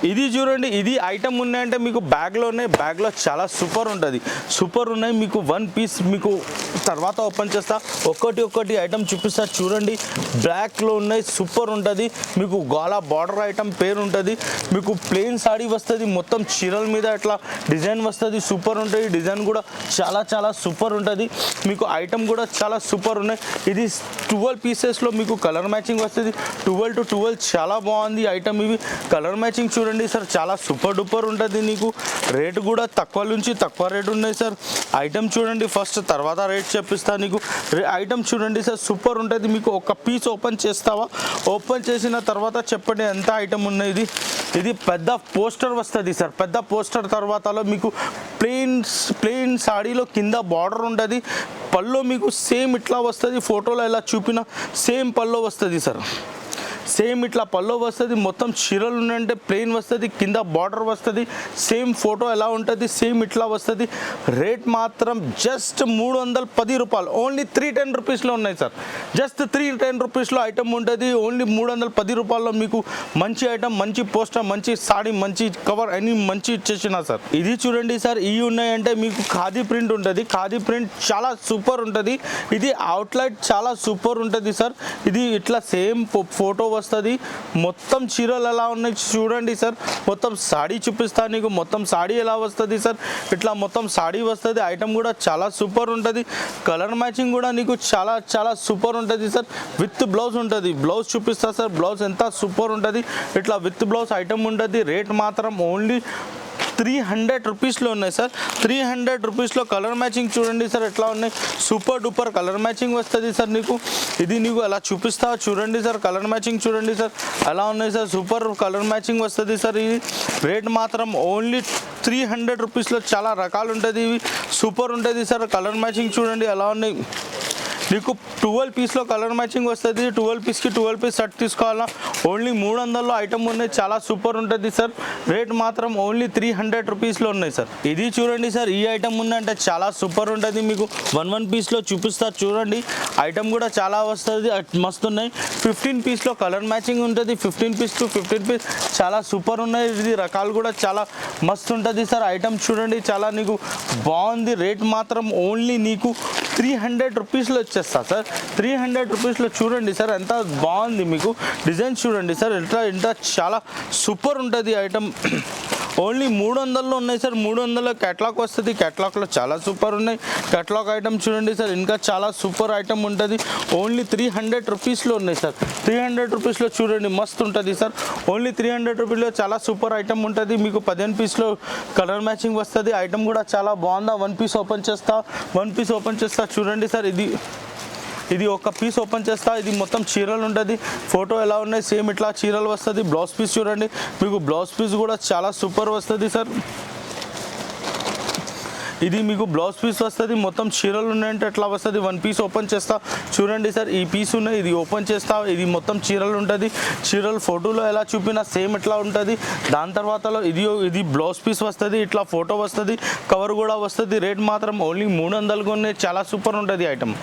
ఇది చూడండి, ఇది ఐటమ్ ఉన్నాయంటే మీకు బ్యాగ్లోనే, బ్యాగ్లో చాలా సూపర్ ఉంటుంది, సూపర్ ఉన్నాయి. మీకు వన్ పీస్ మీకు తర్వాత ఓపెన్ చేస్తా, ఒక్కటి ఐటమ్ చూపిస్తా చూడండి. బ్లాక్లో ఉన్నాయి, సూపర్ ఉంటుంది. మీకు గోలా బార్డర్ ఐటమ్ పేరు ఉంటుంది. మీకు ప్లెయిన్ సాడీ వస్తుంది, మొత్తం చీరల మీద ఇట్లా డిజైన్ వస్తుంది, సూపర్ ఉంటుంది. డిజైన్ కూడా చాలా సూపర్ ఉంటుంది. మీకు ఐటమ్ కూడా చాలా సూపర్ ఉన్నాయి. ఇది 12 పీసెస్లో మీకు కలర్ మ్యాచింగ్ వస్తుంది. 12 to 12 చాలా బాగుంది ఐటమ్. ఇవి కలర్ మ్యాచింగ్ చూడండి సార్, చాలా సూపర్ డూపర్ ఉంటుంది. నీకు రేటు కూడా తక్కువ నుంచి తక్కువ రేటు ఉన్నాయి సార్. ఐటమ్ చూడండి ఫస్ట్, తర్వాత రేట్ చెప్పిస్తా నీకు. ఐటమ్ చూడండి సార్, సూపర్ ఉంటుంది. మీకు ఒక పీస్ ఓపెన్ చేస్తావా, ఓపెన్ చేసిన తర్వాత చెప్పండి ఎంత ఐటమ్ ఉన్నాయి. ఇది పెద్ద పోస్టర్ వస్తుంది సార్, పెద్ద పోస్టర్ తర్వాతలో మీకు ప్లెయిన్ సాడీలో కింద బార్డర్ ఉంటుంది. పల్లో మీకు సేమ్ ఇట్లా వస్తుంది, ఫోటోలో ఎలా చూపిన సేమ్ పల్లో వస్తుంది సార్. సేమ్ ఇట్లా పల్లో వస్తుంది. మొత్తం చీరలు ఉన్నాయంటే ప్లెయిన్ వస్తుంది, కింద బార్డర్ వస్తుంది. సేమ్ ఫోటో ఎలా ఉంటుంది సేమ్ ఇట్లా వస్తుంది. రేట్ మాత్రం జస్ట్ 310 రూపాయలు, ఓన్లీ 310 రూపీస్లో ఉన్నాయి సార్. జస్ట్ 310 రూపీస్లో ఐటమ్ ఉంటుంది. ఓన్లీ 310 రూపాయల్లో మీకు మంచి ఐటమ్, మంచి పోస్టర్, మంచి సాడీ, మంచి కవర్ అన్ని మంచి ఇచ్చేసిన సార్. ఇది చూడండి సార్, ఇవి ఉన్నాయంటే మీకు ఖాదీ ప్రింట్ ఉంటుంది. ఖాదీ ప్రింట్ చాలా సూపర్ ఉంటుంది. ఇది అవుట్లైట్ చాలా సూపర్ ఉంటుంది సార్. ఇది ఇట్లా సేమ్ ఫోటో వస్తుంది. మొత్తం చీరలు ఎలా ఉన్నాయి చూడండి సార్. మొత్తం సాడీ చూపిస్తాను నీకు. మొత్తం సాడీ ఎలా వస్తుంది సార్, ఇట్లా మొత్తం సాడీ వస్తుంది. ఐటమ్ కూడా చాలా సూపర్ ఉంటుంది. కలర్ మ్యాచింగ్ కూడా నీకు చాలా సూపర్ ఉంటుంది సార్. విత్ బ్లౌజ్ ఉంటుంది. బ్లౌజ్ చూపిస్తా సార్, బ్లౌజ్ ఎంత సూపర్ ఉంటుంది. ఇట్లా విత్ బ్లౌజ్ ఐటమ్ ఉంటుంది. రేట్ మాత్రం ఓన్లీ 300 రూపీస్లో ఉన్నాయి సార్. 300 రూపీస్లో కలర్ మ్యాచింగ్ చూడండి సార్ ఎట్లా ఉన్నాయి. సూపర్ డూపర్ కలర్ మ్యాచింగ్ వస్తుంది సార్ నీకు. ఇది నీకు అలా చూపిస్తా చూడండి సార్. కలర్ మ్యాచింగ్ చూడండి సార్ ఎలా ఉన్నాయి సార్. సూపర్ కలర్ మ్యాచింగ్ వస్తుంది సార్. ఇది రేట్ మాత్రం ఓన్లీ 300 రూపీస్లో చాలా రకాలు ఉంటుంది. ఇవి సూపర్ ఉంటుంది సార్. కలర్ మ్యాచింగ్ చూడండి ఎలా ఉన్నాయి. నీకు 12 పీస్లో కలర్ మ్యాచింగ్ వస్తుంది. 12 పీస్కి 12 పీస్ సెట్ తీసుకోవాలా, ఓన్లీ 300లో ఐటమ్ ఉన్నాయి. చాలా సూపర్ ఉంటుంది సార్. రేట్ మాత్రం ఓన్లీ 300 రూపీస్లో ఉన్నాయి సార్. ఇది చూడండి సార్, ఈ ఐటమ్ ఉందంటే చాలా సూపర్ ఉంటుంది. మీకు 1 పీస్లో చూపిస్తా చూడండి. ఐటమ్ కూడా చాలా వస్తుంది, మస్తు ఉన్నాయి. 15 పీస్లో కలర్ మ్యాచింగ్ ఉంటుంది. 15 పీస్ టు 15 పీస్ చాలా సూపర్ ఉన్నాయి. ఇది రకాలు కూడా చాలా మస్తు ఉంటుంది సార్. ఐటమ్ చూడండి చాలా నీకు బాగుంది. రేట్ మాత్రం ఓన్లీ నీకు 300 రూపీస్లో వచ్చేస్తా సార్. 300 రూపీస్లో చూడండి సార్ ఎంత బాగుంది. మీకు డిజైన్ చూడండి సార్ ఎంత చాలా సూపర్ ఉంటుంది ఐటమ్. ఓన్లీ 300లో ఉన్నాయి సార్. 300లో క్యాట్లాగ్ వస్తుంది. క్యాట్లాగ్లో చాలా సూపర్ ఉన్నాయి. క్యాట్లాగ్ ఐటమ్ చూడండి సార్, ఇంకా చాలా సూపర్ ఐటమ్ ఉంటుంది. ఓన్లీ 300 రూపీస్లో ఉన్నాయి సార్. 300 రూపీస్లో చూడండి మస్తు ఉంటుంది సార్. ఓన్లీ 300 రూపీస్లో చాలా సూపర్ ఐటమ్ ఉంటుంది. మీకు 15 పీస్లో కలర్ మ్యాచింగ్ వస్తుంది. ఐటమ్ కూడా చాలా బాగుందా. 1 పీస్ ఓపెన్ చేస్తా చూడండి సార్. ఇది ఒక పీస్ ఓపెన్ చేస్తా. ఇది మొత్తం చీరలు ఉంటుంది. ఫోటో ఎలా ఉన్నాయి సేమ్ ఇట్లా చీరలు వస్తుంది. బ్లౌజ్ పీస్ చూడండి, మీకు బ్లౌజ్ పీస్ కూడా చాలా సూపర్ వస్తుంది సార్. ఇది మీకు బ్లౌజ్ పీస్ వస్తుంది. మొత్తం చీరలు ఉన్నాయంటే ఎట్లా వస్తుంది. 1 పీస్ ఓపెన్ చేస్తా చూడండి సార్. ఈ పీస్ ఉన్నాయి, ఇది ఓపెన్ చేస్తా. ఇది మొత్తం చీరలు ఉంటుంది. చీరలు ఫోటోలో ఎలా చూపినా సేమ్ ఇట్లా ఉంటుంది. దాని తర్వాతలో ఇది బ్లౌజ్ పీస్ వస్తుంది. ఇట్లా ఫోటో వస్తుంది, కవర్ కూడా వస్తుంది. రేట్ మాత్రం ఓన్లీ 300 ఉన్నాయి. చాలా సూపర్ ఉంటుంది ఐటమ్.